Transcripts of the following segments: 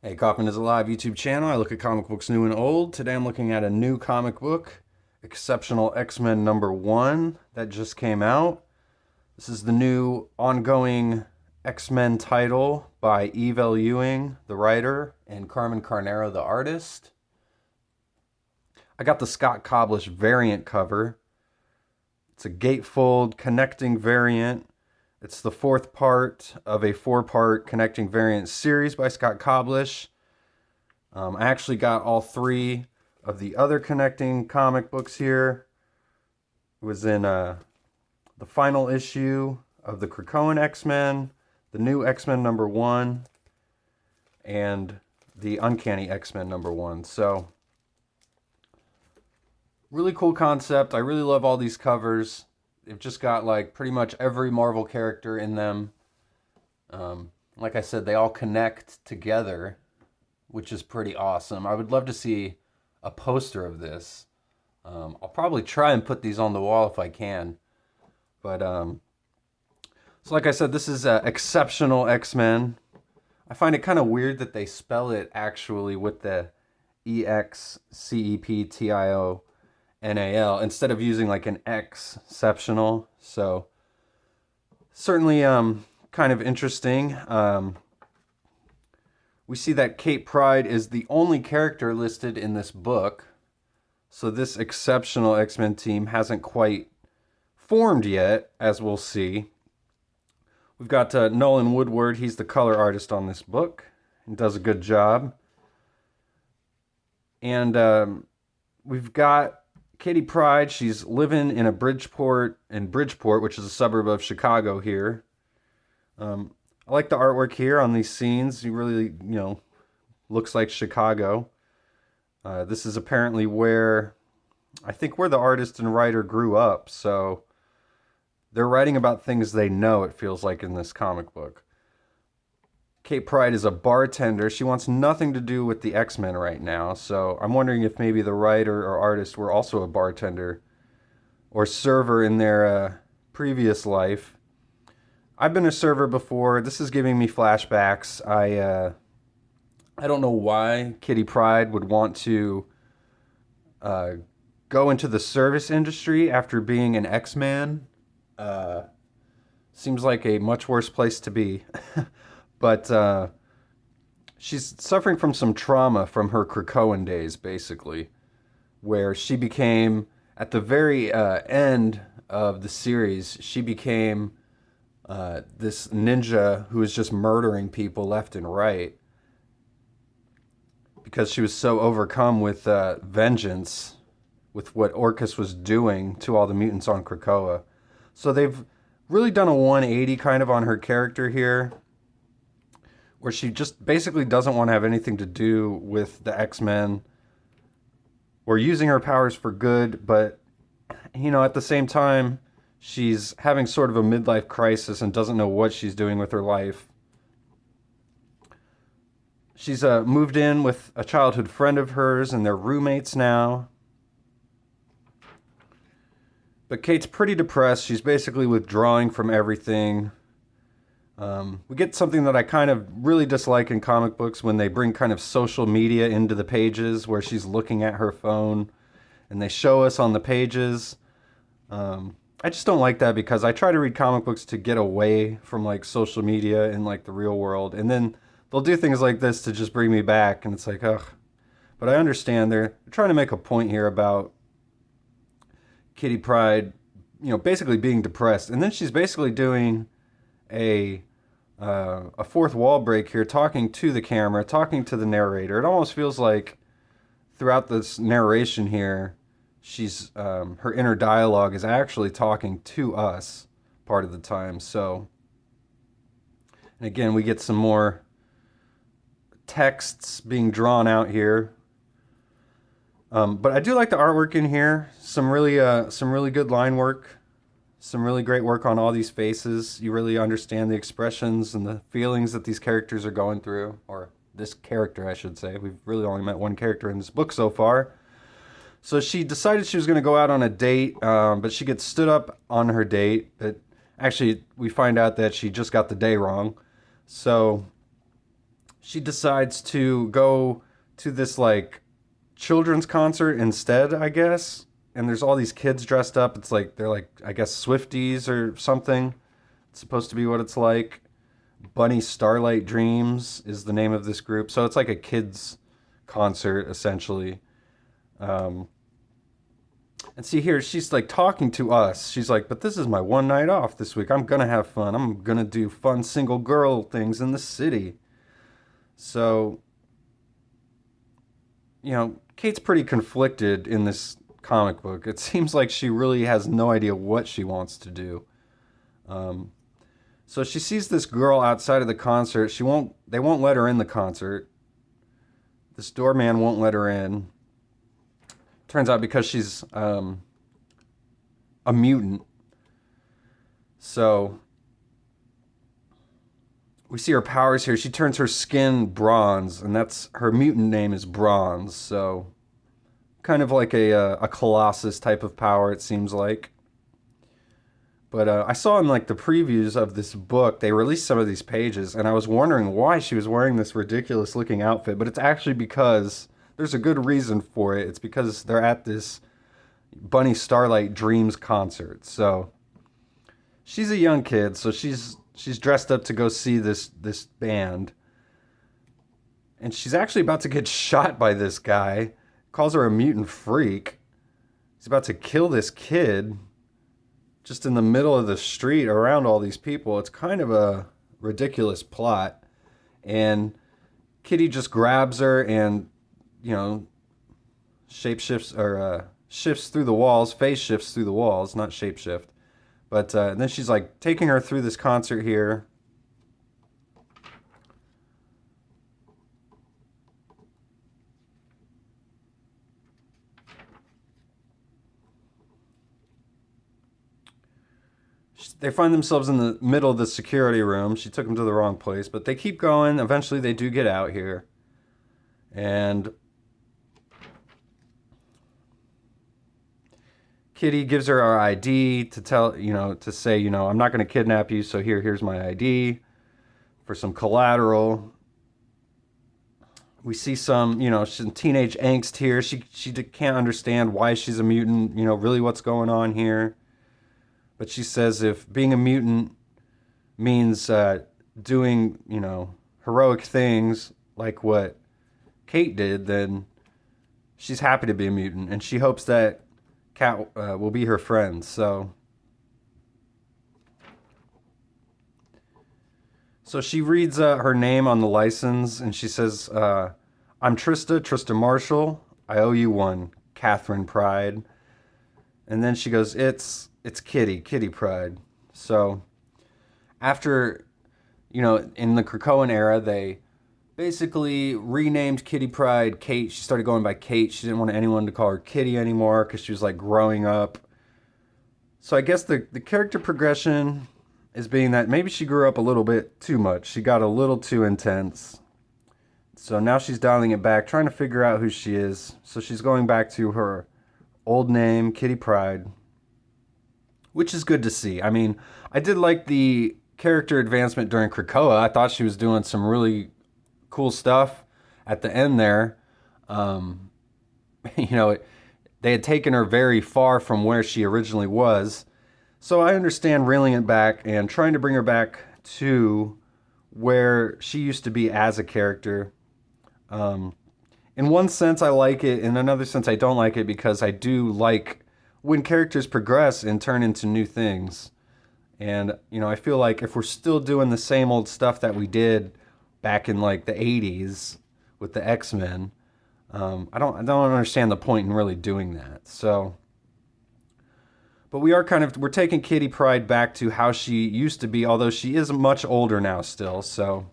Hey, Kaufman is Alive YouTube channel. I look at comic books new and old. Today I'm looking at a new comic book, Exceptional X-Men #1, that just came out. This is the new ongoing X-Men title by Eve L. Ewing, the writer, and Carmen Carnero, the artist. I got the Scott Koblish variant cover. It's a gatefold connecting variant. It's the fourth part of a four-part connecting variant series by Scott Koblish. I actually got all three of the other connecting comic books here. It was in the final issue of the Krakoan X-Men, the new X-Men #1, and the Uncanny X-Men #1. So, really cool concept. I really love all these covers. They've just got like pretty much every Marvel character in them. Like I said, they all connect together, which is pretty awesome. I would love to see a poster of this. I'll probably try and put these on the wall if I can. But, so like I said, this is Exceptional X-Men. I find it kind of weird that they spell it actually with the EXCEPTIO. NAL instead of using like an exceptional. So certainly kind of interesting. We see that Kate Pryde is the only character listed in this book. So this exceptional X-Men team hasn't quite formed yet, as we'll see. We've got Nolan Woodward. He's the color artist on this book and does a good job. And we've got Katie Pryde. She's living in Bridgeport, which is a suburb of Chicago here. I like the artwork here on these scenes. It really, looks like Chicago. This is apparently where the artist and writer grew up. So they're writing about things they know, it feels like, in this comic book. Kate Pryde is a bartender. She wants nothing to do with the X-Men right now, so I'm wondering if maybe the writer or artist were also a bartender or server in their previous life. I've been a server before. This is giving me flashbacks. I don't know why Kitty Pryde would want to go into the service industry after being an X-Man. Seems like a much worse place to be. But she's suffering from some trauma from her Krakoan days, basically, where she became, at the very end of the series, she became this ninja who was just murdering people left and right because she was so overcome with vengeance with what Orcus was doing to all the mutants on Krakoa. So they've really done a 180 kind of on her character here, where she just basically doesn't want to have anything to do with the X-Men or using her powers for good, but, at the same time, she's having sort of a midlife crisis and doesn't know what she's doing with her life. She's moved in with a childhood friend of hers, and they're roommates now. But Kate's pretty depressed. She's basically withdrawing from everything. We get something that I kind of really dislike in comic books when they bring kind of social media into the pages, where she's looking at her phone and they show us on the pages. I just don't like that because I try to read comic books to get away from like social media and like the real world. And then they'll do things like this to just bring me back, and it's like, ugh. But I understand they're trying to make a point here about Kitty Pryde, basically being depressed. And then she's basically doing a fourth wall break here, talking to the camera, talking to the narrator. It almost feels like throughout this narration here, she's her inner dialogue is actually talking to us part of the time. So, and again, we get some more texts being drawn out here. But I do like the artwork in here. Some really good line work. Some really great work on all these faces. You really understand the expressions and the feelings that these characters are going through. Or this character, I should say. We've really only met one character in this book so far. So she decided she was going to go out on a date, but she gets stood up on her date. But actually, we find out that she just got the day wrong. So she decides to go to this like children's concert instead, I guess. And there's all these kids dressed up. It's like they're like, I guess, Swifties or something. It's supposed to be what it's like. Bunny Starlight Dreams is the name of this group. So it's like a kids concert essentially. Um, and see here, she's like talking to us. She's like, but this is my one night off this week. I'm gonna have fun. I'm gonna do fun single girl things in the city. So, Kate's pretty conflicted in this comic book. It seems like she really has no idea what she wants to do. Um, so she sees this girl outside of the concert. They won't let her in the concert. This doorman won't let her in. Turns out because she's a mutant. So we see her powers here. She turns her skin bronze, and that's her mutant name is Bronze. So kind of like a Colossus type of power, it seems like. But I saw in like the previews of this book, they released some of these pages, and I was wondering why she was wearing this ridiculous looking outfit. But it's actually because there's a good reason for it. It's because they're at this Bunny Starlight Dreams concert. So she's a young kid, so she's dressed up to go see this band. And she's actually about to get shot by this guy. Calls her a mutant freak. He's about to kill this kid just in the middle of the street around all these people. It's kind of a ridiculous plot. And Kitty just grabs her and, shapeshifts or shifts through the walls, phase shifts through the walls, not shapeshift. But then she's like taking her through this concert here. They find themselves in the middle of the security room. She took them to the wrong place, but they keep going. Eventually, they do get out here. And Kitty gives her our ID to to say, I'm not going to kidnap you, so here's my ID for some collateral. We see some teenage angst here. She can't understand why she's a mutant, really what's going on here. But she says if being a mutant means doing, heroic things like what Kate did, then she's happy to be a mutant. And she hopes that Cat will be her friend. So she reads her name on the license, and she says, I'm Trista Marshall. I owe you one, Catherine Pryde. And then she goes, it's Kitty Pryde. So after, in the Krakoan era, they basically renamed Kitty Pryde Kate. She started going by Kate. She didn't want anyone to call her Kitty anymore because she was like growing up. So I guess the character progression is being that maybe she grew up a little bit too much. She got a little too intense. So now she's dialing it back, trying to figure out who she is. So she's going back to her old name, Kitty Pryde, which is good to see. I mean, I did like the character advancement during Krakoa. I thought she was doing some really cool stuff at the end there. They had taken her very far from where she originally was. So I understand reeling it back and trying to bring her back to where she used to be as a character. In one sense, I like it. In another sense, I don't like it because I do like when characters progress and turn into new things. And, I feel like if we're still doing the same old stuff that we did back in like the 80s with the X-Men, I don't understand the point in really doing that. So, but we're taking Kitty Pryde back to how she used to be, although she is much older now still. So,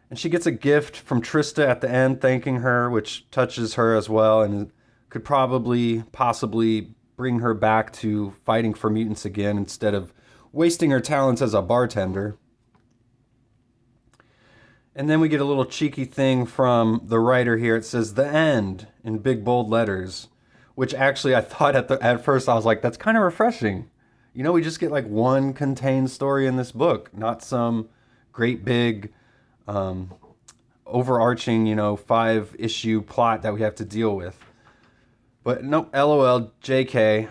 and she gets a gift from Trista at the end, thanking her, which touches her as well, and could possibly bring her back to fighting for mutants again instead of wasting her talents as a bartender. And then we get a little cheeky thing from the writer here. It says "The End" in big bold letters, which actually I thought at first I was like, that's kind of refreshing. We just get like one contained story in this book, not some great big overarching, 5-issue plot that we have to deal with. But no, LOL, JK.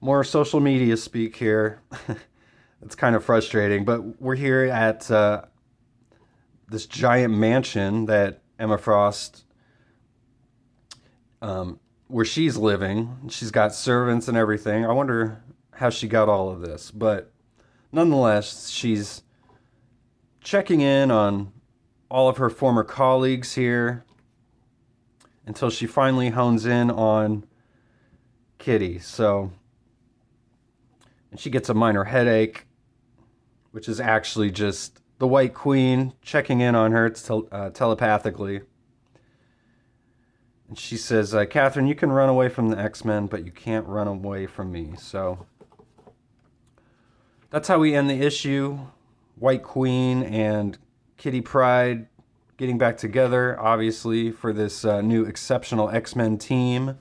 More social media speak here. It's kind of frustrating, but we're here at this giant mansion that Emma Frost, where she's living. She's got servants and everything. I wonder how she got all of this, but nonetheless, she's checking in on all of her former colleagues here until she finally hones in on Kitty. And she gets a minor headache, which is actually just the White Queen checking in on her telepathically. And she says, Catherine, you can run away from the X-Men, but you can't run away from me. So that's how we end the issue. White Queen and Kitty Pryde getting back together, obviously, for this new exceptional X-Men team.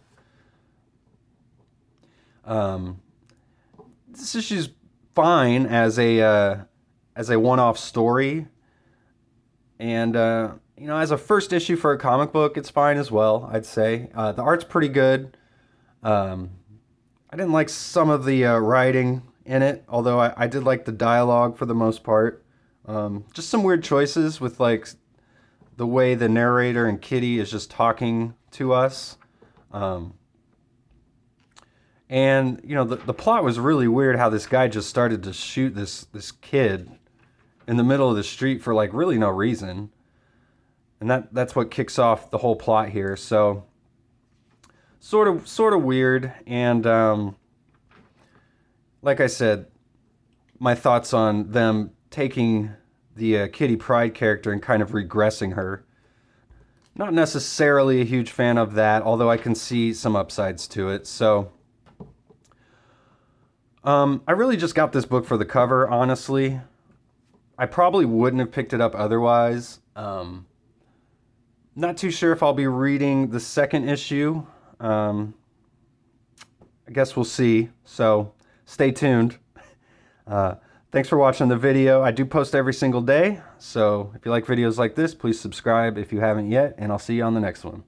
This issue's fine as a one-off story, and as a first issue for a comic book, it's fine as well. I'd say the art's pretty good. I didn't like some of the writing in it, although I did like the dialogue for the most part. Just some weird choices with like the way the narrator and Kitty is just talking to us. And, the plot was really weird how this guy just started to shoot this kid in the middle of the street for, like, really no reason. And that's what kicks off the whole plot here. So, sort of weird. And, like I said, my thoughts on them taking the Kitty Pryde character and kind of regressing her. Not necessarily a huge fan of that, although I can see some upsides to it. So I really just got this book for the cover, honestly. I probably wouldn't have picked it up otherwise. Not too sure if I'll be reading the second issue. I guess we'll see. So stay tuned. Thanks for watching the video. I do post every single day. So if you like videos like this, please subscribe if you haven't yet. And I'll see you on the next one.